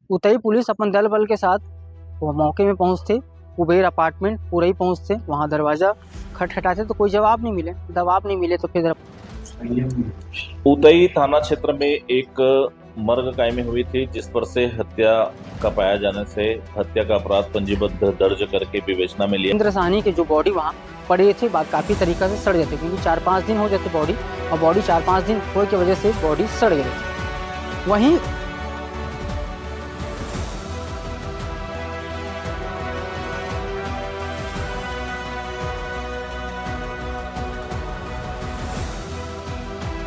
Utai police अपन दल बल के साथ वो मौके में पहुंचते, कुबेर अपार्टमेंट पूरे ही पहुंचते, वहां दरवाज़ा खटखटाते तो कोई जवाब नहीं मिले तो फिर उतई थाना क्षेत्र में एक मर्ग कायमी हुई थी, जिस पर से हत्या का पाया जाने से हत्या का अपराध पंजीबद्ध दर्ज करके विवेचना में लिया। इंद्र साहनी के जो बॉडी वहाँ पड़े थे बात काफ़ी तरीक़ा से सड़ जाते, क्योंकि 4-5 दिन हो जाते बॉडी, और बॉडी 4-5 दिन होने की वजह से बॉडी सड़ गई थी। वहीं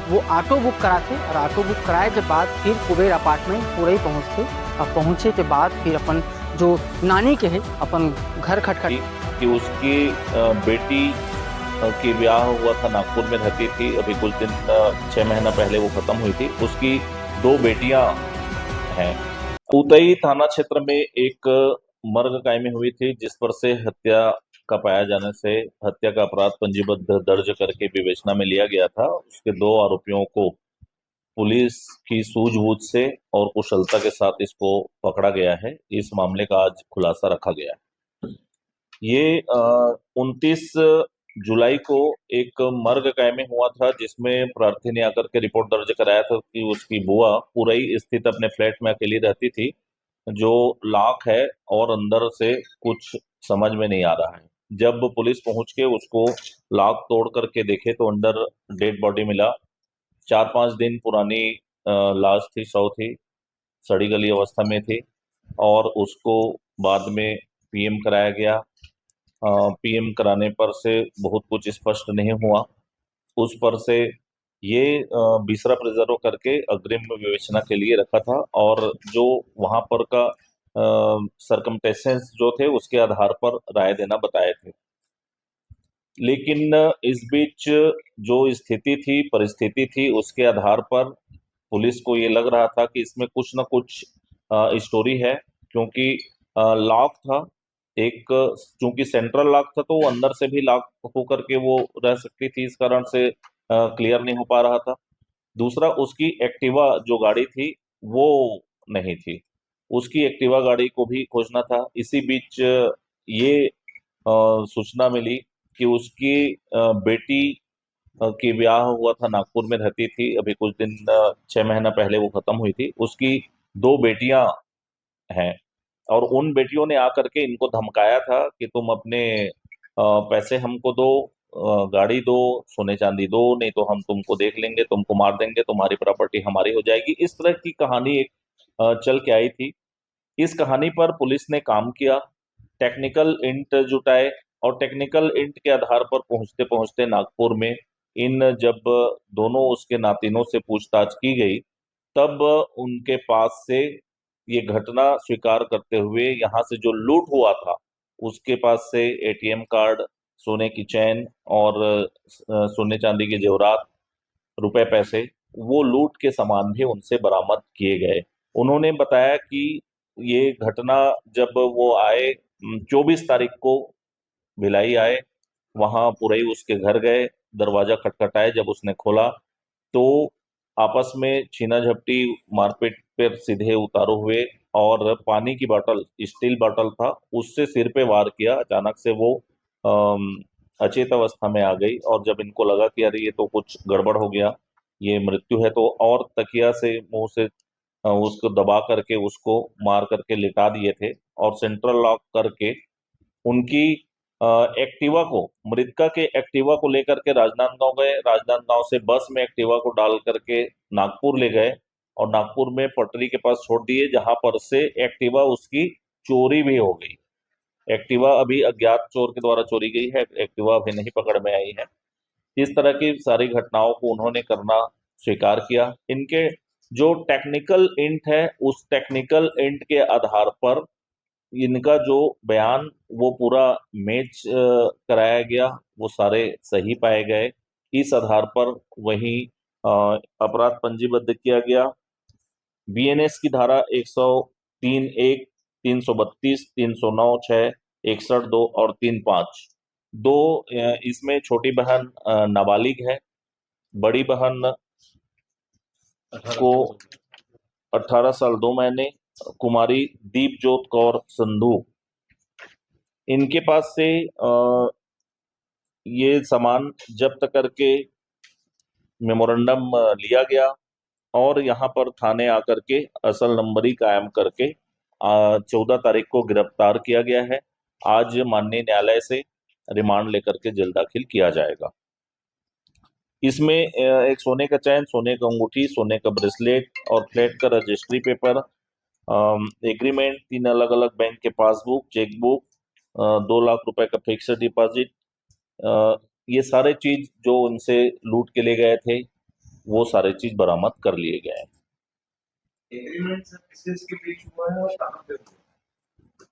वो ऑटो बुक कराते, और ऑटो बुक कराए के बाद फिर कुबेर अपार्टमेंट पूरे ही पहुँचते, और पहुँचे के बाद फिर अपन जो नानी के है अपन घर खटखटी कि उसकी बेटी की ब्याह हुआ था, नागपुर में रहती थी, अभी कुछ दिन 6 महीना पहले वो खत्म हुई थी। उसकी 2 बेटियां हैं। उतई थाना क्षेत्र में एक मर्ग कायमी हुई थी, जिस पर से हत्या का पाया जाने से हत्या का अपराध पंजीबद्ध दर्ज करके विवेचना में लिया गया था। उसके 2 आरोपियों को पुलिस की सूझबूझ से और कुशलता के साथ इसको पकड़ा गया है। इस मामले का आज खुलासा रखा गया है। ये 29 जुलाई को एक मर्ग कायमी हुआ था, जिसमें प्रार्थी ने आकर के रिपोर्ट दर्ज कराया था कि उसकी बुआ पुरई स्थित अपने फ्लैट में अकेली रहती थी, जो लॉक है और अंदर से कुछ समझ में नहीं आ रहा है। जब पुलिस पहुंच के उसको लॉक तोड़ करके देखे तो अंदर डेड बॉडी मिला। 4-5 दिन पुरानी लाश थी, शव थी, सड़ी गली अवस्था में थी, और उसको बाद में पीएम कराया गया। पीएम कराने पर से बहुत कुछ स्पष्ट नहीं हुआ। उस पर से ये बीसरा प्रिजर्व करके अग्रिम विवेचना के लिए रखा था, और जो वहां पर का सरकमटेंसेस जो थे उसके आधार पर राय देना बताए थे। लेकिन इस बीच जो स्थिति थी, परिस्थिति थी, उसके आधार पर पुलिस को ये लग रहा था कि इसमें कुछ ना कुछ स्टोरी है, क्योंकि लॉक था एक, चूंकि सेंट्रल लॉक था तो वो अंदर से भी लॉक होकर के वो रह सकती थी, इस कारण से क्लियर नहीं हो पा रहा था। दूसरा, उसकी एक्टिवा जो गाड़ी थी वो नहीं थी, उसकी एक्टिवा गाड़ी को भी खोजना था। इसी बीच ये सूचना मिली कि उसकी बेटी की ब्याह हुआ था, नागपुर में रहती थी, अभी कुछ दिन 6 महीना पहले वो खत्म हुई थी। उसकी 2 बेटियां हैं, और उन बेटियों ने आकर के इनको धमकाया था कि तुम अपने पैसे हमको दो, गाड़ी दो, सोने चांदी दो, नहीं तो हम तुमको देख लेंगे, तुमको मार देंगे, तुम्हारी प्रॉपर्टी हमारी हो जाएगी। इस तरह की कहानी एक चल के आई थी। इस कहानी पर पुलिस ने काम किया, टेक्निकल इंट जुटाए, और टेक्निकल इंट के आधार पर पहुंचते पहुंचते नागपुर में इन जब दोनों उसके नातिनों से पूछताछ की गई, तब उनके पास से ये घटना स्वीकार करते हुए यहाँ से जो लूट हुआ था उसके पास से एटीएम कार्ड, सोने की चैन और सोने चांदी के जेवरात, रुपए पैसे, वो लूट के सामान भी उनसे बरामद किए गए। उन्होंने बताया कि ये घटना जब वो आए 24 तारीख को भिलाई आए, वहां पुरई उसके घर गए, दरवाजा खटखटाए, जब उसने खोला तो आपस में छीना झपटी, मारपीट पर सीधे उतारू हुए, और पानी की बोतल, स्टील बोतल था, उससे सिर पे वार किया। अचानक से वो अचेत अवस्था में आ गई, और जब इनको लगा कि अरे ये तो कुछ गड़बड़ हो गया, ये मृत्यु है, तो और तकिया से मुंह से उसको दबा करके उसको मार करके लिटा दिए थे, और सेंट्रल लॉक करके उनकी एक्टिवा को, मृतका के एक्टिवा को लेकर के राजनांदगांव गए। राजनांदगांव से बस में एक्टिवा को डाल करके नागपुर ले गए, और नागपुर में पटरी के पास छोड़ दिए, जहां पर से एक्टिवा उसकी चोरी भी हो गई। एक्टिवा अभी अज्ञात चोर के द्वारा चोरी गई है, एक्टिवा अभी नहीं पकड़ में आई है। इस तरह की सारी घटनाओं को उन्होंने करना स्वीकार किया। इनके जो टेक्निकल इंट है, उस टेक्निकल इंट के आधार पर इनका जो बयान वो पूरा मैच कराया गया, वो सारे सही पाए गए। इस आधार पर वही अपराध पंजीबद्ध किया गया। बीएनएस की धारा 103(1), 332, 309, 6, 61(2) और 35, दो इसमें छोटी बहन नाबालिग है, बड़ी बहन को 18 साल 2 महीने, कुमारी दीपजोत कौर संधू, इनके पास से ये सामान जब्त करके मेमोरेंडम लिया गया और यहाँ पर थाने आकर के असल नंबरी कायम करके 14 तारीख को गिरफ्तार किया गया है। आज माननीय न्यायालय से रिमांड लेकर के जेल दाखिल किया जाएगा। इसमें एक सोने का चैन, सोने का अंगूठी, सोने का ब्रेसलेट और फ्लैट का रजिस्ट्री पेपर, एग्रीमेंट, 3 अलग अलग बैंक के पासबुक, चेकबुक, 2 लाख रुपए का फिक्स्ड डिपॉजिट, ये सारे चीज जो उनसे लूट के ले गए थे वो सारे चीज बरामद कर लिए गए हैं। एग्रीमेंट सर किस के बीच हुआ है और कहां पे हुआ?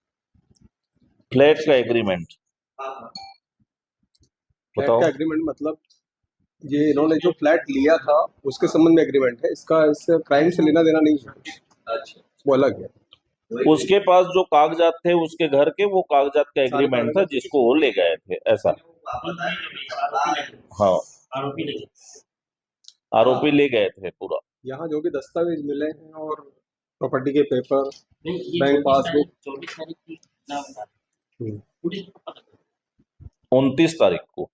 फ्लैट का एग्रीमेंट फ्लैट बताओ। का एग्रीमेंट मतलब ये इन्होंने जो फ्लैट लिया था उसके संबंध में एग्रीमेंट है, इसका इससे क्राइम से लेना देना नहीं है। अच्छा, वो अलग है। उसके पास जो कागजात थे उसके घर के, वो कागजात का एग्रीमेंट था जिसको वो ले गए थे, ऐसा। हाँ, आरोपी ले गए थे पूरा। यहाँ जो भी दस्तावेज मिले हैं और प्रॉपर्टी के पेपर, बैंक पासबुक, 29 तारीख को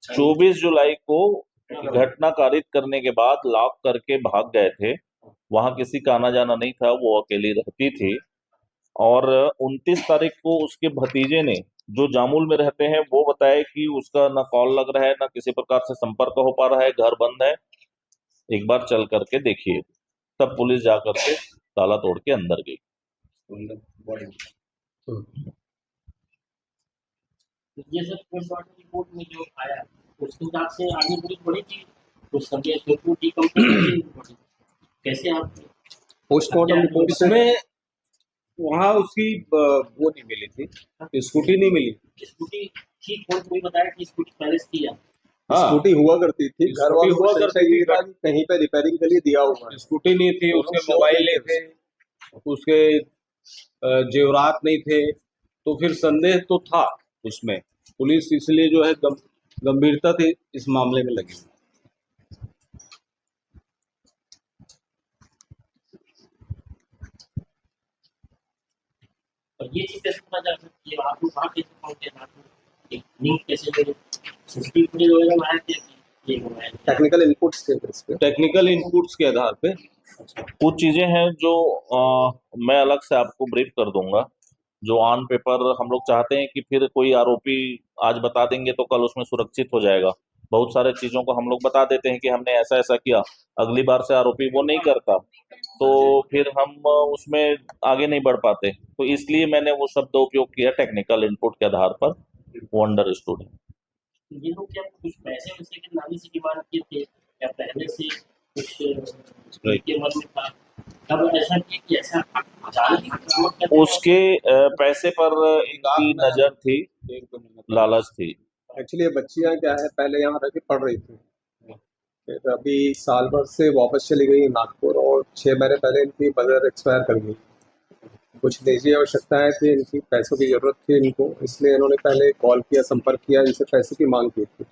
24 जुलाई को घटना कारित करने के बाद लॉक करके भाग गए थे। वहां किसी का आना जाना नहीं था, वो अकेली रहती थी। और 29 तारीख को उसके भतीजे ने, जो जामुल में रहते हैं, वो बताया कि उसका ना कॉल लग रहा है, ना किसी प्रकार से संपर्क हो पा रहा है, घर बंद है, एक बार चल करके देखिए। तब पुलिस जाकर के ताला तोड़ के अंदर गई। ये सब पोस्टमार्टम रिपोर्ट में जो आया उसके हिसाब से आगे बढ़ी थी तो सभी कैसे आप पोस्टमार्टम रिपोर्ट से इसमें वहाँ उसकी वो नहीं मिली थी, स्कूटी नहीं मिली। स्कूटी ठीक हो, कोई बताया कि स्कूटी पहले से किया। हाँ, स्कूटी हुआ करती थी, घर स्कूटी वालों हुआ को करती संशय ये थी, था कि कहीं पे रिपेयरिंग के लिए दिया हुआ है। स्कूटी नहीं थी, उसके मोबाइल नहीं थे, उसके जेवरात नहीं थे, तो फिर संदेह तो था उसमें। पुलिस इसलिए जो है गंभीरता से इस मामले में लगी। और ये चीज कैसे पता चल सकती है आप लोग वहाँ कैसे पहुंचे, एक लिंक कैसे जोड़े, सीसीटीवी फुटेज वगैरह में आया कि ये मोबाइल टेक्निकल इनपुट्स थे इस पे। टेक्निकल इनपुट्स के आधार पे कुछ चीजें हैं जो मैं अलग से आपको ब्रीफ कर दूंगा। जो ऑन पेपर हम लोग चाहते हैं कि फिर कोई आरोपी आज बता देंगे तो कल उसमें सुरक्षित हो जाएगा। बहुत सारे चीजों को हम लोग बता देते हैं कि हमने ऐसा ऐसा किया, अगली बार से आरोपी वो नहीं करता, तो फिर हम उसमें आगे नहीं बढ़ पाते। तो इसलिए मैंने वो शब्द उपयोग किया, टेक्निकल इनपुट के आधार पर वो अंडरस्टूड है। ये लोग क्या कुछ पैसे वैसे के नानी से डिमांड किए थे या पहले से कुछ के मन में था, तब ऐसा किया कि ऐसा उसके पैसे पर इनकी नजर थी, लालच थी। एक्चुअली ये बच्चियाँ क्या है, पहले यहाँ रह के पढ़ रही थी, फिर अभी साल भर से वापस चली गई नागपुर और 6 महीने पहले इनकी मदर एक्सपायर कर गई। कुछ निजी आवश्यकताएं थी, इनकी पैसों की जरूरत थी इनको, इसलिए इन्होंने पहले कॉल किया, संपर्क किया, इनसे पैसे की मांग की थी।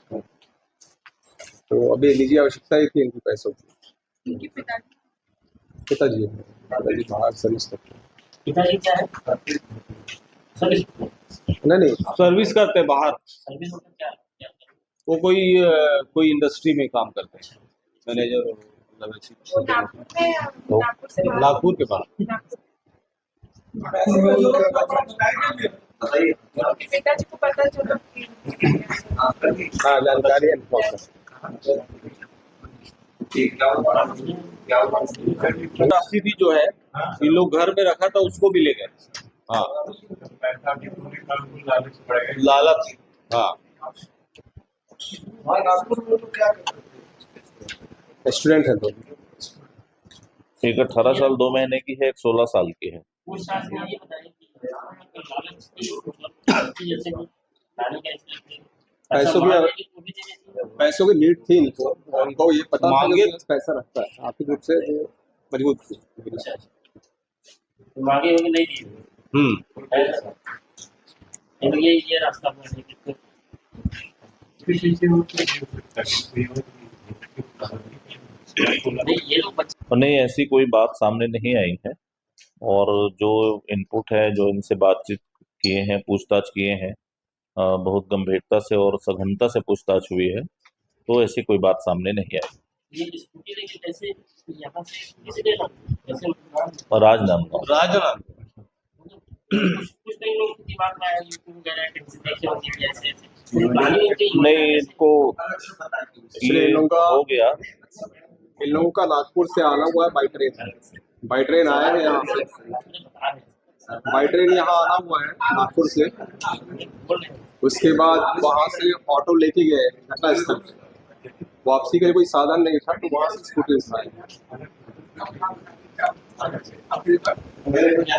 तो अभी निजी आवश्यकता ही थी इनकी पैसों की। पिताजी दादाजी बाहर सर्विस करते हैं। पिताजी क्या है सर्विस नहीं सर्विस करते हैं बाहर। सर्विस होता क्या है? वो कोई इंडस्ट्री में काम करते हैं, मैनेजर। नागपुर के पास। पिताजी को पता चला हाँ, जानकारी है। स्थिति जो है इन लोग घर में रखा था उसको भी ले गए। हाँ, लालच। हाँ, स्टूडेंट है तो एक 18 साल 2 महीने की है, एक 16 साल की है। वो साथ में ये बताएं कि लालच की मतलब जैसे कि लाने का इसलिए पैसों की नीड थी इनको, उनको ये पता था मांगे कि पैसा रखता है, आर्थिक रूप से मजबूत थी। मांगे होगी नहीं दी। ये रास्ता नहीं ये लोग बच्चे नहीं, ऐसी कोई बात सामने नहीं आई है और जो इनपुट है, जो इनसे बातचीत किए हैं, पूछताछ किए हैं, बहुत गंभीरता से और सघनता से पूछताछ हुई है, तो ऐसी कोई बात सामने नहीं आई। ये स्कूटी लेके कैसे यहाँ से किसी ने कैसे और राजनांदगांव राजनाथ कुछ नहीं लोग दिमाग में आया यूट्यूब वगैरह कैसे देखे होंगे कि ऐसे ऐसे प्लानिंग होती है नहीं, इनको इसलिए ये इन लोगों का हो गया। इन लोगों का नागपुर से आना हुआ है बाई ट्रेन आए हैं यहाँ से, बाई ट्रेन यहाँ आना हुआ है नागपुर से। उसके बाद वहाँ से ऑटो लेके गए घटनास्थल पे, वापसी का कोई साधन नहीं था तो वहाँ से स्कूटी से आए। बोल रहे हैं